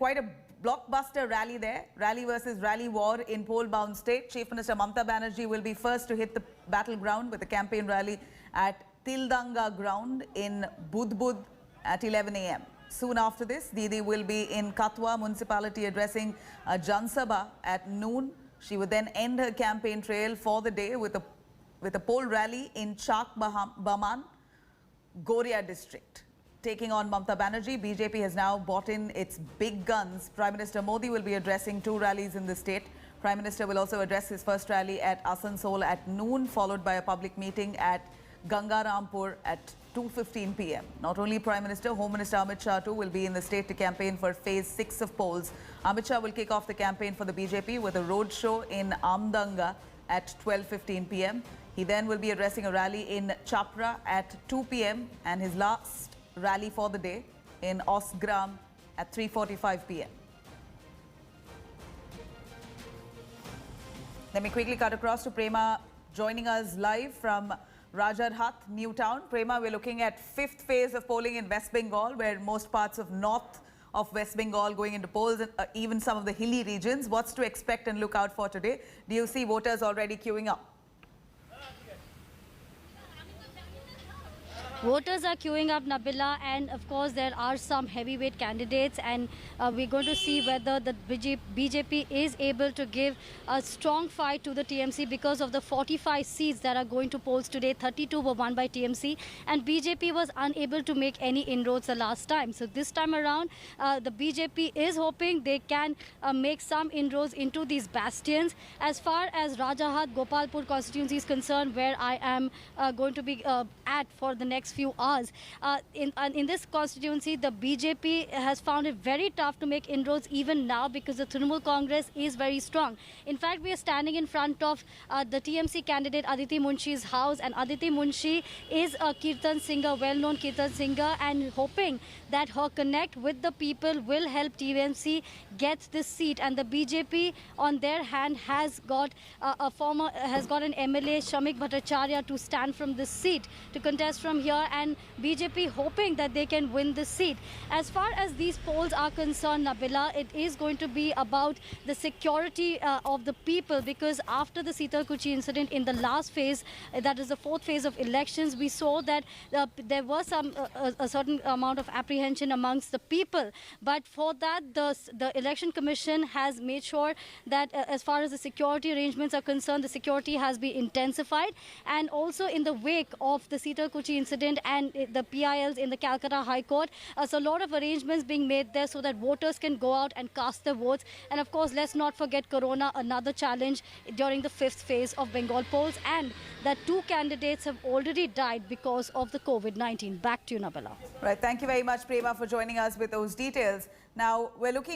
Quite a blockbuster rally there. Rally versus rally war in poll-bound state. Chief Minister Mamata Banerjee will be first to hit the battleground with a campaign rally at Tildanga ground in Budbud at 11 a.m. Soon after this, Didi will be in Katwa municipality addressing a Jan Sabha at noon. She would then end her campaign trail for the day with a poll rally in Chak Baman, Goria district. Taking on Mamata Banerjee, BJP has now bought in its big guns. Prime Minister Modi will be addressing 2 rallies in the state. Prime Minister will also address his first rally at Asansol at noon, followed by a public meeting at Gangarampur at 2:15 p.m. Not only Prime Minister, Home Minister Amit Shah too will be in the state to campaign for phase 6 of polls. Amit Shah will kick off the campaign for the BJP with a roadshow in Amdanga at 12:15 p.m. He then will be addressing a rally in Chapra at 2 p.m. and his last rally for the day in Osgram at 3:45 p.m. Let me quickly cut across to Prema joining us live from Rajarhat, Newtown. Prema, we're looking at 5th phase of polling in West Bengal, where most parts of north of West Bengal going into polls, even some of the hilly regions. What's to expect and look out for today? Do you see voters already queuing up? Voters are queuing up, Nabila, and of course there are some heavyweight candidates, and we're going to see whether the BJP is able to give a strong fight to the TMC because of the 45 seats that are going to polls today. 32 were won by TMC, and BJP was unable to make any inroads the last time. So this time around, the BJP is hoping they can make some inroads into these bastions. As far as Rajarhat, Gopalpur constituency is concerned, where I am going to be at for the next few hours. In this constituency, the BJP has found it very tough to make inroads even now because the Trinamool Congress is very strong. In fact, we are standing in front of the TMC candidate Aditi Munshi's house, and Aditi Munshi is a Kirtan singer, well-known Kirtan singer, and hoping that her connect with the people will help TMC get this seat. And the BJP, on their hand, has got an MLA, Shamik Bhattacharya, to stand from this seat to contest from here, and BJP hoping that they can win this seat. As far as these polls are concerned, Nabila, it is going to be about the security of the people, because after the Sitalkuchi incident in the last phase, that is the 4th phase of elections, we saw that there was a certain amount of apprehension amongst the people. But for that, the Election Commission has made sure that as far as the security arrangements are concerned, the security has been intensified. And also in the wake of the Sitalkuchi incident and the PILs in the Calcutta High Court, so a lot of arrangements being made there so that voters can go out and cast their votes. And of course, let's not forget Corona, another challenge during the 5th phase of Bengal polls, and that 2 candidates have already died because of the COVID-19. Back to you, Nabila. Right. Thank you very much, Prema, for joining us with those details. Now, we're looking